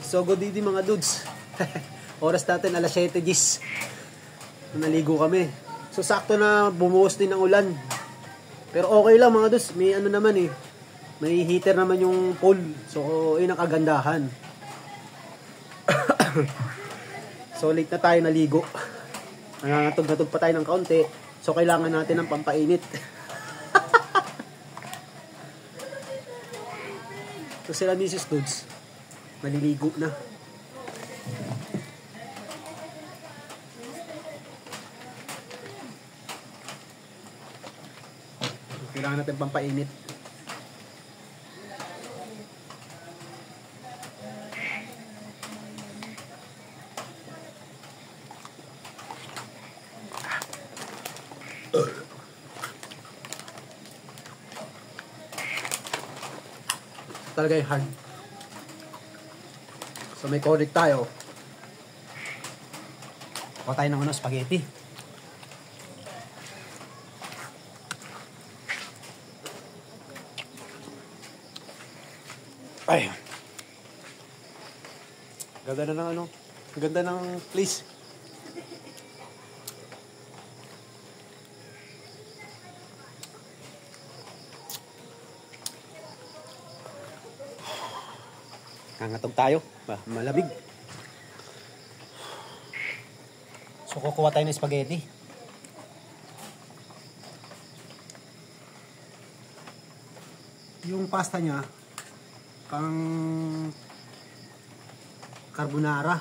So good evening mga dudes. Oras natin alas 7 gis. Naligo kami. So sakto na bumuhos din ang ulan. Pero okay lang mga dudes. May ano naman eh. May heater naman yung pool. So yun ang kagandahan. So late na tayo naligo. Nangangatog-natog pa tayo ng kaunti. So kailangan natin ng pampainit. So sila Mrs. Dudes maliligo na. Kailangan natin pampainit. Talaga yung hard. So may korek tayo. Kuha tayo ng spaghetti. Ay. Ganda na ng ganda ng place. Nangatog tayo. Malamig. So kukuha tayo ng spaghetti. Yung pasta niya pang carbonara.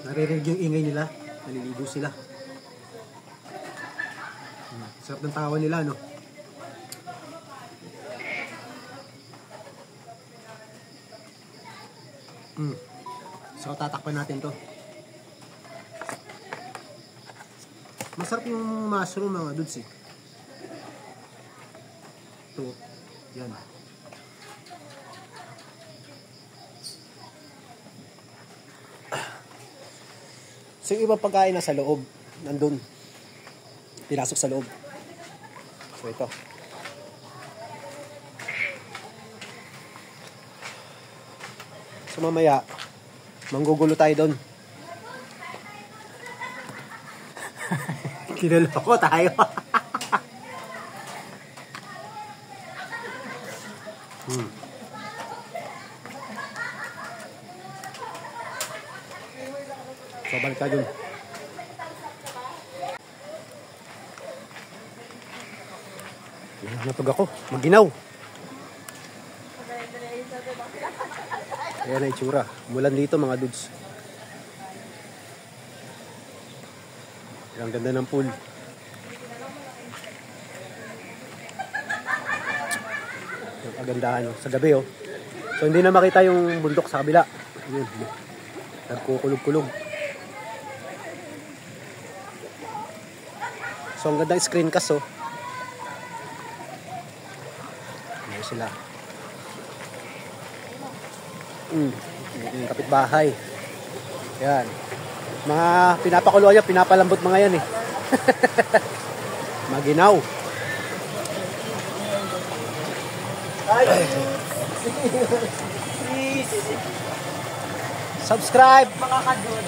Naririnig yung ingay nila. Naliligo sila. Sarap ng tawa nila, no? So, tatakpan natin to. Masarap yung mushroom mga dudes eh. Ito. Yan. So yung ibang pagkain na sa loob, nandun. Pinasok sa loob. So ito. So mamaya, manggugulo tayo doon. Kinaloko tayo. So balik tayo dun. Natog ako. Maginaw. Ayan na itsura. Mulan dito mga dudes. Ang ganda ng pool. Ang kagandahan sa gabi oh. So hindi na makita yung bundok sa kabila. Yun. Nagkukulog-kulog. So ang ganda screen cast oh. Ayan sila. Yung kapitbahay. Yan. Mga pinapakuluan niya, pinapalambot mga yan eh. Maginaw. Subscribe mga kadod.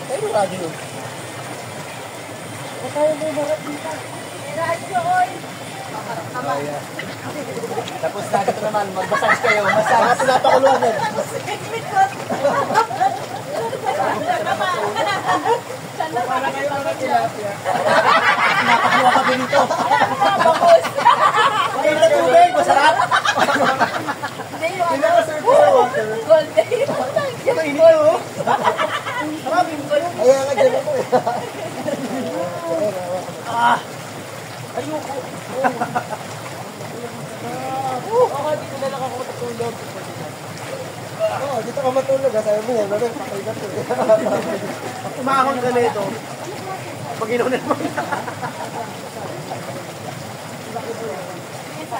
Pero radyo. Kaya mo marap dito. Radyo oy. Tapos na dito naman, mag-massage kayo. Massage. Pinapakuluan yan. Para kayo mga tilapia. Pinapakuluan kami dito. Pagkain na tubig, masarap. Pinakaservice sa water. Gold day. Ito inito. Maraming kayo. Ayan nga dyan ako eh. Ayoko. Ako, dito na lang ako matutulog. Oo, dito ka matulog ha. Sabi mo yan, bakit patay na ito. Pag umahon ka na ito, pag-inaw na naman. Yung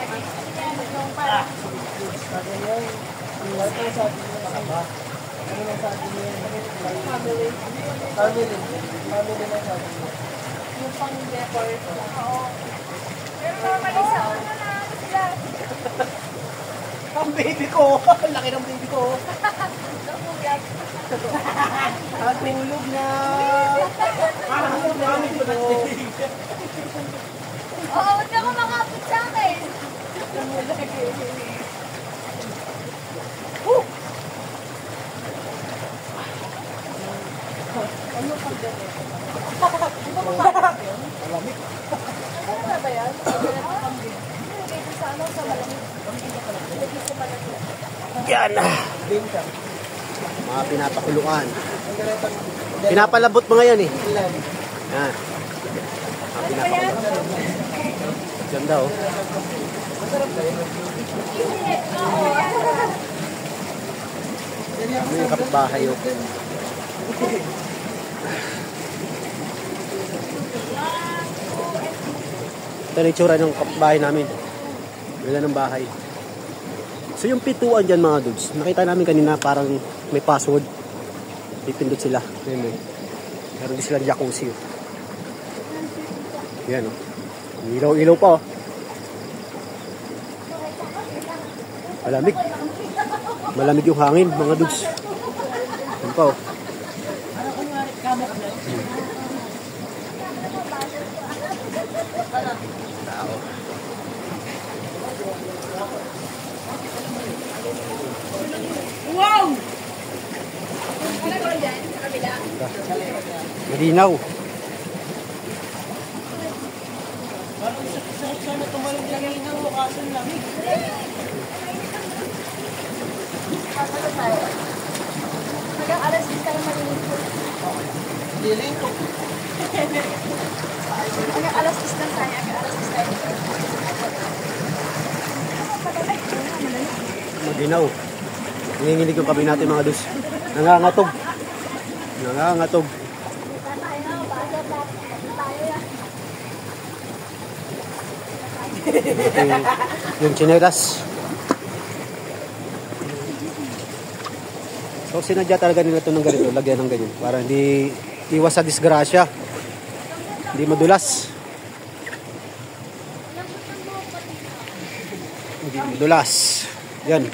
pang decor. Oo. Pero normally sa ano na sila. Ang baby ko! Laki ng baby ko! Nakulat. Natulog na! Natulog na ang baby ko! Oo, huwag ka kumakapit sa akin. Ano pang decor? Di ba kumakapit yun? Malamig. Ano na ba yan? Nilagay ko sa ano, sa malamig. Nilagay sa malamig. Yan! Mga pinapakuluan. Pinapalabot mga yan eh. Yan. Mga pinapakuluan. Ganda oh. Ano yung kapitbahay oh. Ito na itsura ng bahay namin. Ganda ng bahay. So yung pituan dyan mga dudes, nakita namin kanina parang may password. Pipindot sila. Ayan, meron din silang jacuzzi. Yan o. Ilaw-ilaw pa o. Malamig. Malamig yung hangin mga dudes. Yan pa o. Tao. Wow! Ano ba dyan? Sa kabila? Malinaw. Sana tumalong lang yung lokasyon lang. Ano tayo? Hanggang alas 10 ka na malinis ko. Diling ko. Hanggang alas 10 lang tayo. Hanggang alas 10 tayo. Malinaw. Nanginginig yung kabi natin mga dus. Nangangatog. Nangangatog. Yung chinelas. So sinadya talaga nila ito ng ganito, lagyan ng ganyan para hindi iwas sa disgrasya. Hindi madulas. Hindi madulas. Yan.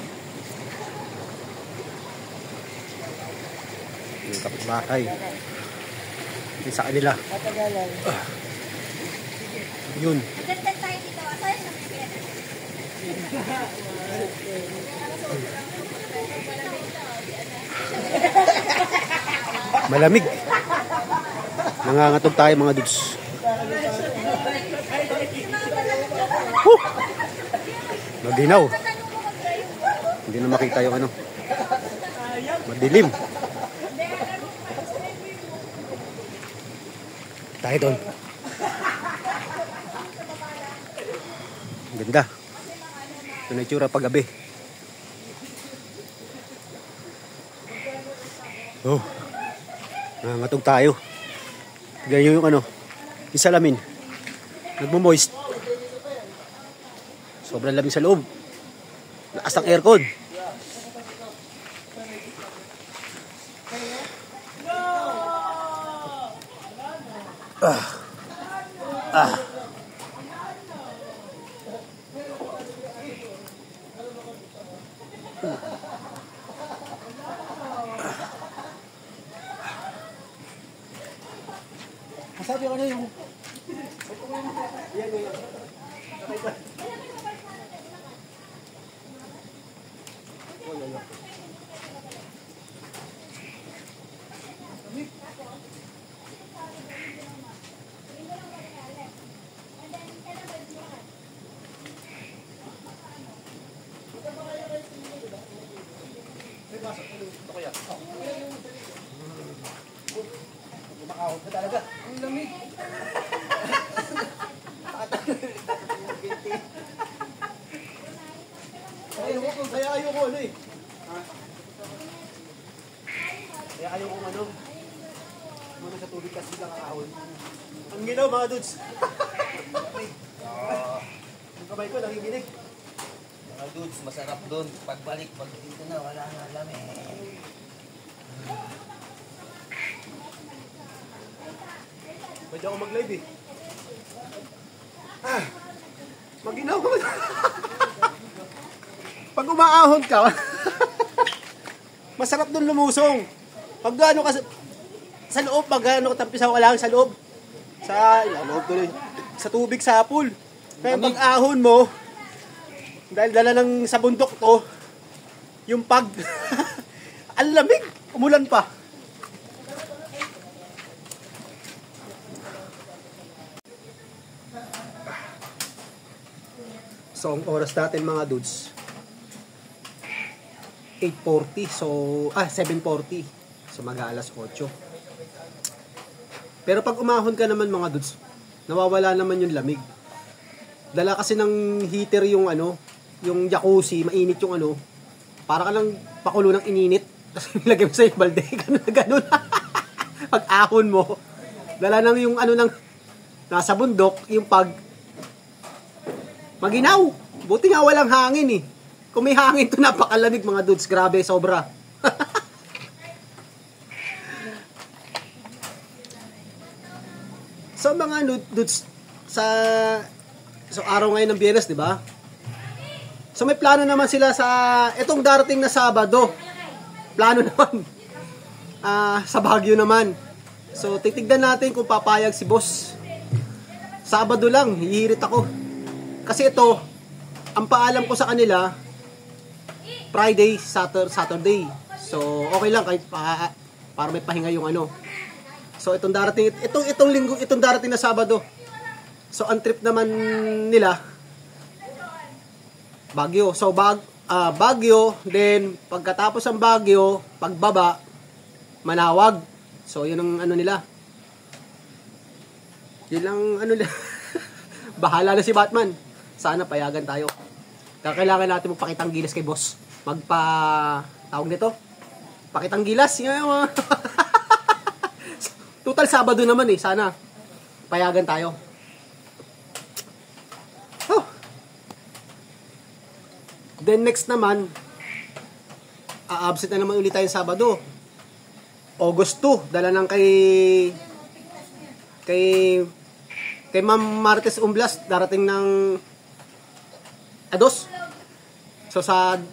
Yung kapitbahay. Yung sa kanila. Yun. Dagdag tayo dito. Asaya sa Malamig. Nangangatog tayo mga dudes. Magdinaw. Hindi na makita yung ano. Madilim. Tayo doon. Ganda. Ito na itsura pag-gabi. Oh. Nangangatog tayo. Ganyan yung ano. Yung salamin. Nagmo-moist. Sobrang lamig sa loob. Lakas ng aircon. Ah. Masabi ko na yung... Kumakahot na talaga. Ang lamig. Kaya ayoko ano eh. Kaya ayoko ano. Muna sa tubig kasi lang kakahon. Ang ginaw mga dudes. Yung kamay ko, nanginginig. Mga dudes, masarap doon. Pagbalik, pag dito na, wala na alam eh. Pwede ako mag-live eh. Maginaw ko. Pag umaahon ka, masarap doon lumusong. Pag gaano ka sa loob, pag gaano ka tampisaw ka lang sa loob. Loob tuloy. Sa tubig, sa pool. Kaya pag ahon mo, dahil dala ng sa bundok to, yung pag, ang lamig, umulan pa. So, ang oras natin mga dudes, 8:40. So, 7:40. So, mag-aalas 8. Pero pag umahon ka naman mga dudes, nawawala naman yung lamig. Dala kasi ng heater yung yung jacuzzi, mainit yung para ka lang pakulo ng ininit. Tapos nilagay mo sa yung balde, ganun. Pag ahon mo, dala nang yung nang nasa bundok, yung pag maginaw. Buti nga walang hangin eh. Kung may hangin to, napakalamig mga dudes. Grabe, sobra. So mga dudes, so araw ngayon ng Biyernes, di ba? So may plano naman sila sa itong darating na Sabado. Plano naman. Sa Baguio naman. So titignan natin kung papayag si boss. Sabado lang, hihirit ako. Kasi ito, ang paalam ko sa kanila, Friday, Saturday. So, okay lang kahit para may pahinga yung So, itong linggo, itong darating na Sabado. So, ang trip naman nila, Baguio. So, Baguio, then, pagkatapos ng Baguio, pagbaba, Manawag. So, yun ang nila. Yun lang, nila. Bahala na si Batman. Sana payagan tayo. Kailangan natin magpakitang gilas kay boss. Tawag nito? Pakitang gilas. Total Sabado naman eh. Sana payagan tayo. Then next naman, absent na naman ulit tayo Sabado. August 2. Dala ng kay Ma'am Martes Umblas, darating ng Ados. So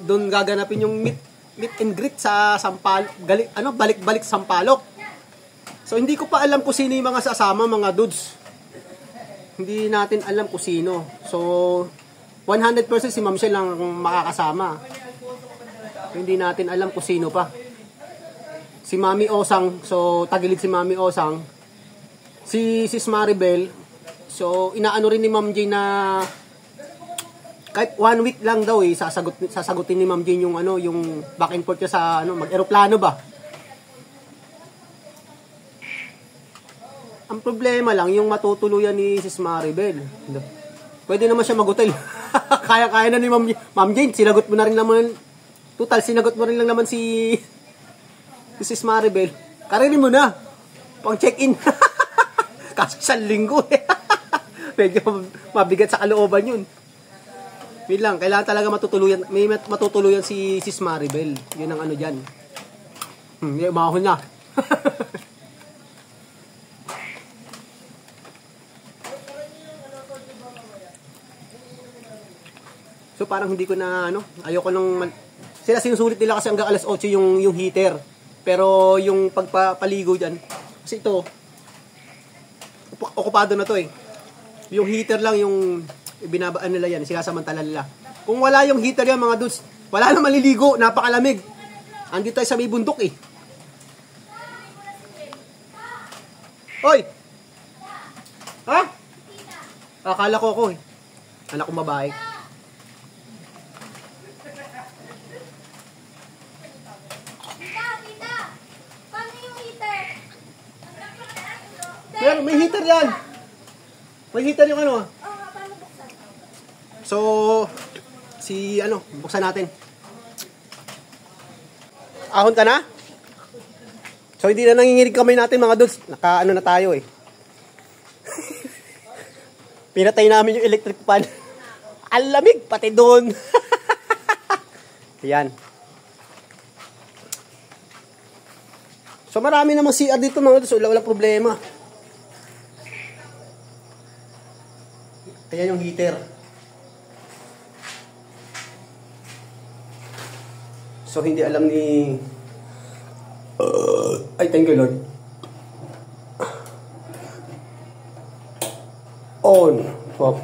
doon gaganapin yung meet and greet sa balik-balik Sampaloc. So hindi ko pa alam kung sino yung mga sasama mga dudes. Hindi natin alam kung sino. So 100% si Ma'am Shell lang makakasama. So, hindi natin alam kung sino pa. Si Mami Osang, so tagilid si Mami Osang. Si Sis Maribel, so inaano rin ni Ma'am Jane na kahit 1 week lang daw sasagutin ni Ma'am Jane yung yung back and forth niya sa mag-eroplano ba. Ang problema lang yung matutuluyan ni Sis Maribel. Pwede naman siya mag-hotel. Kaya na ni Ma'am Jane, sinagot mo na rin naman. Total sinagot mo rin lang naman si Sis Maribel. Karinin mo na. Pang check-in. Kaso 1 linggo eh. Medyo mabigat sa kalooban yun. Yun lang, kailangan talaga matutuluyan si Sis Maribel. Yun ang dyan. Umahon na. So parang hindi ko na ayoko nang sila sinusulit nila kasi hanggang alas 8 yung heater. Pero yung pagpapaligo dyan, kasi ito okupado na to eh. Yung heater lang yung binabaan nila yan, sinasamantala nila. Kung wala yung heater yan mga dudes, wala na maliligo, napakalamig. Andito tayo sa may bundok eh. Hoy! Ha? Akala ko ako eh. Anak kong babae. Tita! Paano yung heater? May heater yan! May heater yung Oo, paano buksan? So, buksan natin. Ahon ka na? So, hindi na nanginginig kamay natin mga dudes. Na tayo eh. Pinatay namin yung electric fan. Ang lamig, pati doon. Yan. So marami namang CR dito mga dudes, wala problema. Ayan yung heater. So hindi alam ni ay thank you Lord. On. Pop.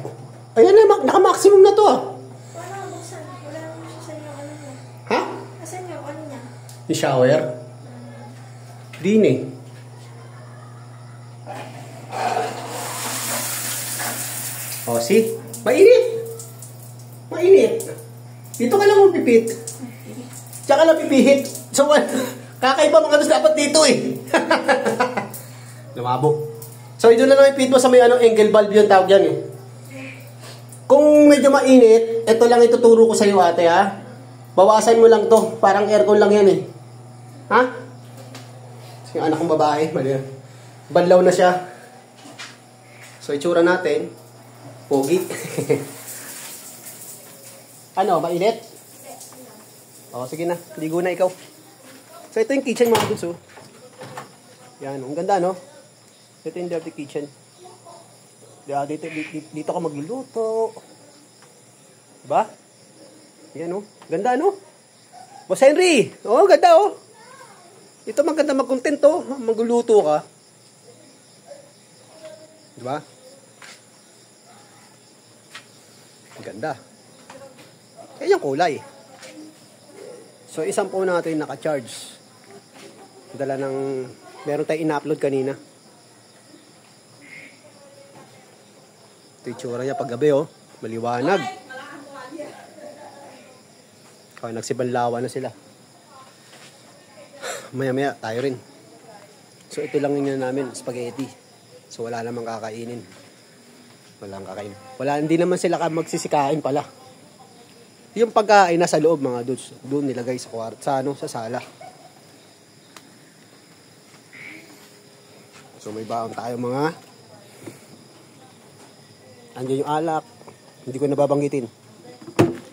Ayan na, naka-maximum na to ah. Paano buksan? Wala naman siya sa inyo ano niya. Ha? Asan yung ano niya? Yung shower? Din eh. O, see? Mainit. Mainit. Dito ka lang pipit. Tsaka lang pipihit. So, kakaiba mga dos dapat dito eh. Lumabog. So, ito na lang ipit mo sa may angle valve yung tawag yan eh. Kung medyo mainit, ito lang ituturo ko sa iyo ate ha. Bawasan mo lang to. Parang aircon lang yan eh. Ha? Yung anak kong babae, mali. Banlaw na siya. So, itsura natin. Pogi. Ano, mainit? O, sige na. Ligo na ikaw. So, ito yung kitchen mga dudes, oh. Yan, ang ganda, no? Ito yung dirty kitchen. Dito ka magluluto. Diba? Yan, oh. Ganda, no? Boss Henry! Oh, ganda, oh. Ito maganda mag-content, oh. Magluluto ka. Diba? Ganda. Kaya yung kulay. So, isang phone natin naka-charge. Dala ng... Meron tayong ina-upload kanina. Ito yung tsura niya paggabi, oh. Maliwanag. Kaya nagsibanlawa na sila. Maya-maya, tayo rin. So, ito lang yun namin, spaghetti. So, wala namang kakainin. Walang kakain. Wala, hindi naman sila magsisikain pala. Yung pagkain nasa loob mga dudes, doon nilagay sa kwarto, sa sala. So may baon tayo mga. Andiyan yung alak. Hindi ko nababanggitin.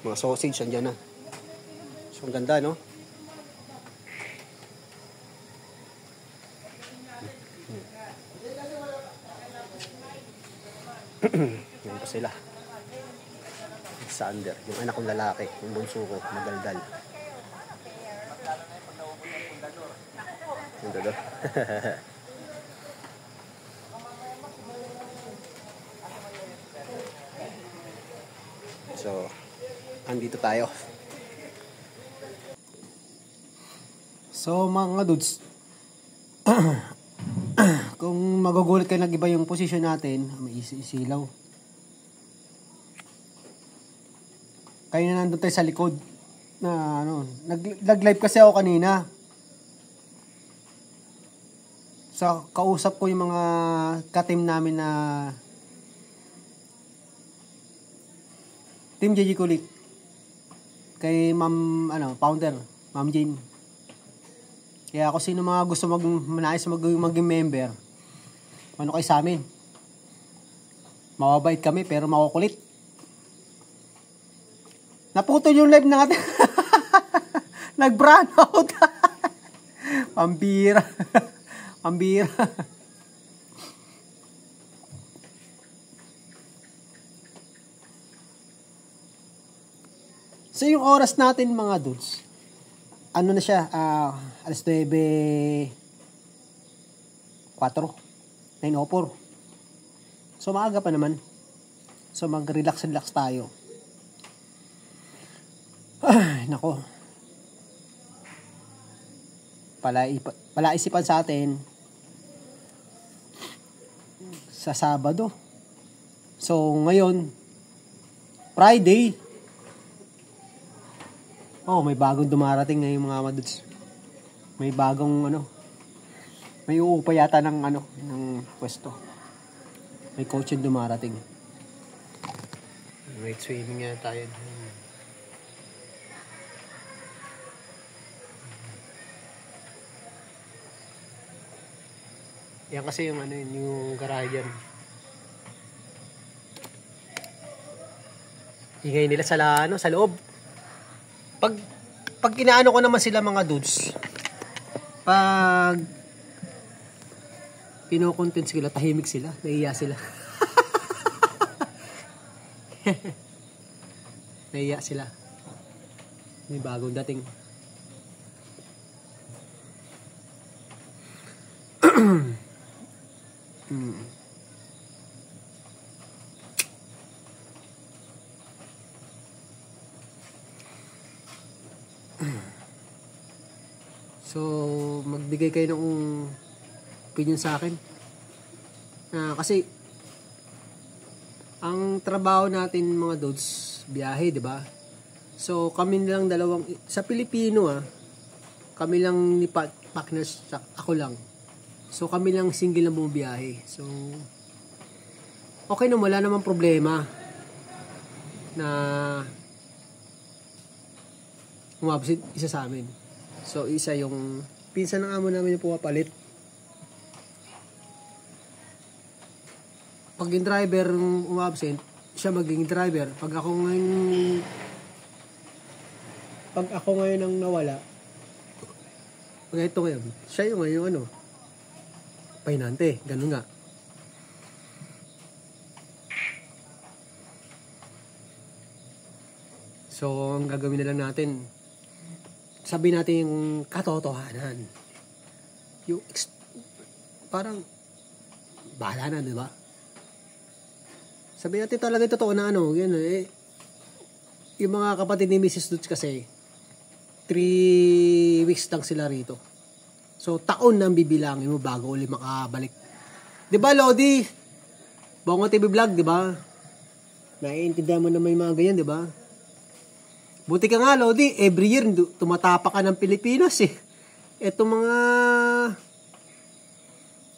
Mga sausage andiyan na. So ang ganda, no? Yan pa sila. Alexander, yung anak kong lalaki, yung bunso ko, magaldal. Yung dodo. So, andito tayo. So, mga dudes, kung magugulat kayo nag-iba yung posisyon natin, may isilaw. Kaya na nandun tayo sa likod. Na, nag-live kasi ako kanina. So, kausap ko yung mga ka-team namin na Team JJ Kulit. Kay Ma'am, founder, Ma'am Jane. Kaya ako sino mga gusto manais maging member, ano kayo sa amin? Mababait kami pero makukulit. Naputol yung live natin. Nag-brown out. Pambira. Pambira. So yung oras natin mga dudes, ano na siya, alas 9:04. 9:04. So maaga pa naman. So mag-relax tayo. Ay, nako. Palaisipan sa atin sa Sabado. So ngayon Friday. Oh, may bagong dumarating na yung mga madudes. May bagong may uupa yata ng pwesto. May coach yung dumarating. Wait, swimming nga tayo. Yan kasi yung yung garahe dyan. Ingay nila sa loob. Pag inaano ko naman sila mga dudes, pag pino-content sila, tahimik sila, naiiya sila. Naiiya sila. May bagong dating. So, magbigay kayo ng opinion sa akin. Kasi, ang trabaho natin mga dudes, biyahe, di ba? So, kami lang dalawang, sa Pilipino kami lang ni partners, ako lang. So, kami lang single na bumibiyahe. So, okay na, wala namang problema na umabsent isa sa amin. So, isa yung pinsan ng amo namin yung pumapalit. Pag yung driver umabsent, siya maging driver. Pag ako ngayon ang nawala, pag ito ngayon, siya yung ngayon pahinante, ganun nga. So, ang gagawin na lang natin, sabihin natin yung katotohanan. Yung parang bahala na, di ba? Sabihin natin talaga totoo na yan yung mga kapatid ni Mrs. Dutz kasi 3 weeks lang sila rito. So, taon na bibilangin mo bago uli makabalik. Di ba, Lodi? Bongo TV Vlog, di ba? Naiintindihan mo na may mga ganyan, di ba? Buti ka nga, Lodi, every year tumatapa ka ng Pilipinas Etong mga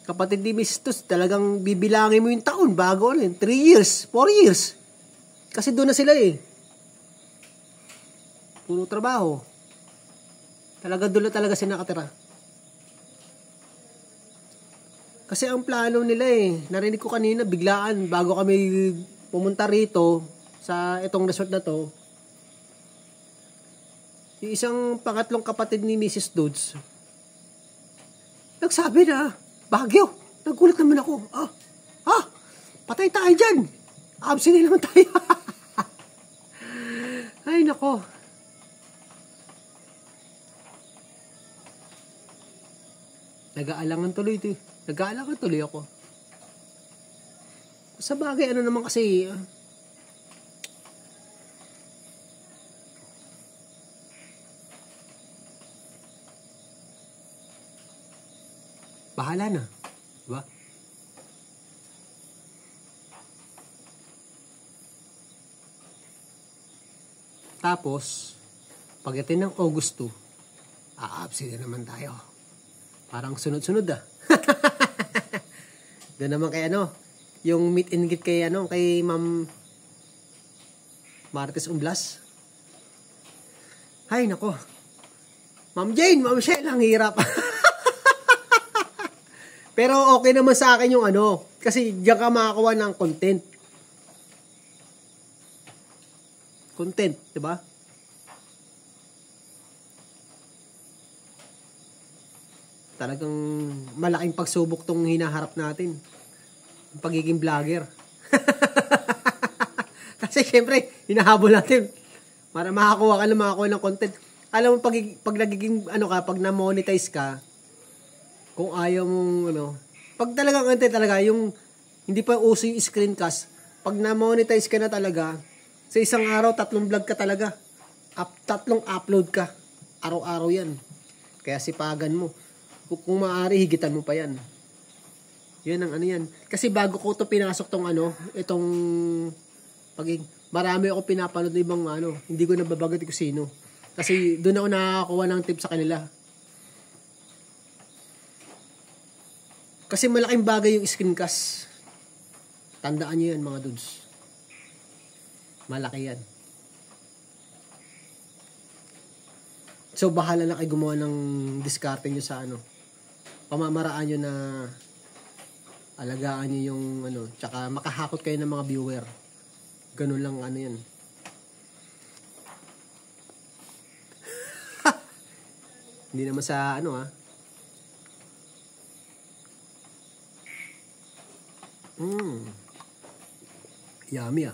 kapatid ni Mrs. Dutz, talagang bibilangin mo yung taon bago 3 years, 4 years. Kasi doon na sila Puro trabaho. Doon na talaga sila nakatira. Kasi ang plano nila narinig ko kanina, biglaan, bago kami pumunta rito sa itong resort na to, yung isang pangatlong kapatid ni Mrs. Dutz, nagsabi na, Baguio, nagulat naman ako. Patay tayo dyan. Absent naman tayo. Ay, nako. Nag-aalangan tuloy ako. Sa bagay, ano naman kasi, bahala na. Diba? Tapos, pagdating ng August 2, aabsent na naman tayo. Parang sunod-sunod Doon naman kay yung meet and greet kay kay Ma'am Martes Umblas. Hay nako. Ma'am Jane, Ma'am Shell, ang hirap. Pero okay naman sa akin yung kasi diyan ka makakuha ng content. Content, 'di ba? Talagang malaking pagsubok tong hinaharap natin. Yung pagiging vlogger. Kasi syempre, hinahabol natin para makakuha ng content. Alam mo, pag nagiging, pag na-monetize ka, kung ayaw mong, pag talagang content talaga, yung, hindi pa uso yung screencast, pag na-monetize ka na talaga, sa isang araw, 3 vlog ka talaga. 3 upload ka. Araw-araw yan. Kaya sipagan mo. Kung maaari, higitan mo pa yan. Yan ang yan. Kasi bago ko ito pinasok tong itong marami ako pinapanood ng ibang hindi ko nababagat kung sino. Kasi doon ako nakakakuha ng tips sa kanila. Kasi malaking bagay yung screencast. Tandaan nyo yan mga dudes. Malaki yan. So bahala na kayo gumawa ng diskarte nyo sa pamamaraan nyo na alagaan nyo yung tsaka makahakot kayo ng mga viewer. Ganun lang yan. Hindi naman sa ano Yummy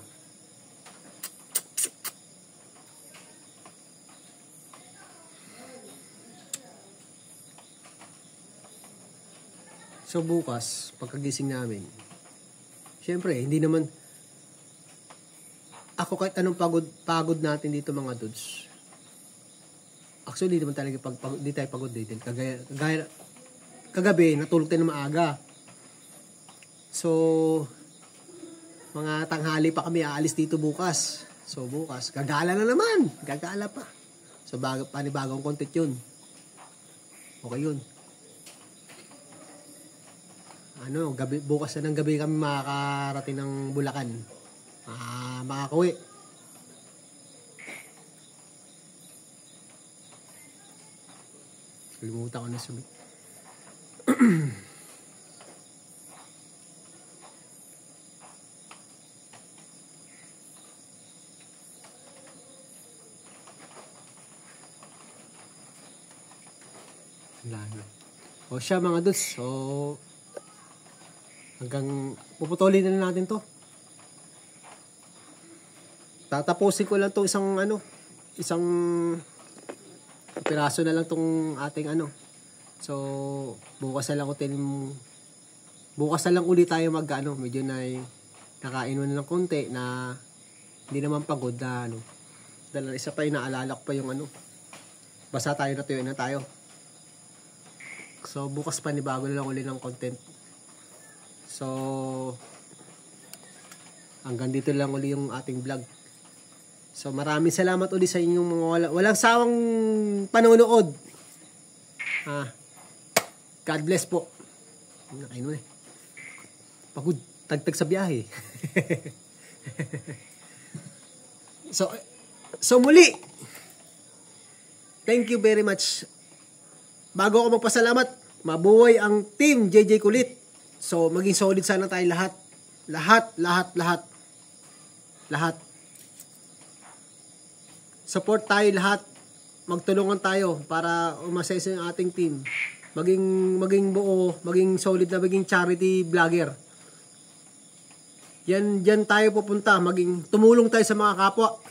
So bukas, pagkagising namin, syempre, hindi naman, ako kahit anong pagod natin dito mga dudes. Actually, hindi naman talaga di tayo pagod dito. Kagabi, natulog tayo ng maaga. So, mga tanghali pa kami aalis dito bukas. So bukas, gagala na naman. Gagala pa. So panibagong content yun. Okay yun. Bukas na ng gabi kami makakarating ng Bulacan. Makakauwi. Limutan ko na sumit. O siya mga dudes, so hanggang puputulin na natin to. Tatapusin ko lang to isang piraso na lang tong ating So bukas na lang ulit tayo medyo na nakain na ng konti na hindi naman pagod na dahil isa pa inaalala ko pa yung basta tayo natuyo na tayo. So, bukas panibago na lang ulit ng content. So, hanggang dito lang ulit yung ating vlog. So, maraming salamat ulit sa inyong mga walang sawang panonood. God bless po. Nakain Pagod. Tagtag sa biyahe. So, muli. Thank you very much. Bago ako magpasalamat, mabuhay ang team JJ Kulit. So, maging solid sana tayo lahat. Lahat. Support tayo lahat. Magtulungan tayo para umasaysa yung ating team. Maging buo, maging solid na, maging charity vlogger. Yan tayo pupunta. Tumulong tayo sa mga kapwa.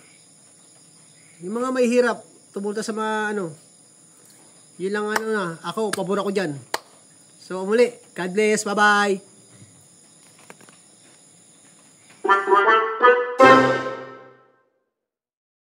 Yung mga may hirap, tumulong tayo sa mga yun lang ako, pabor ako dyan. So, muli, God bless, bye-bye.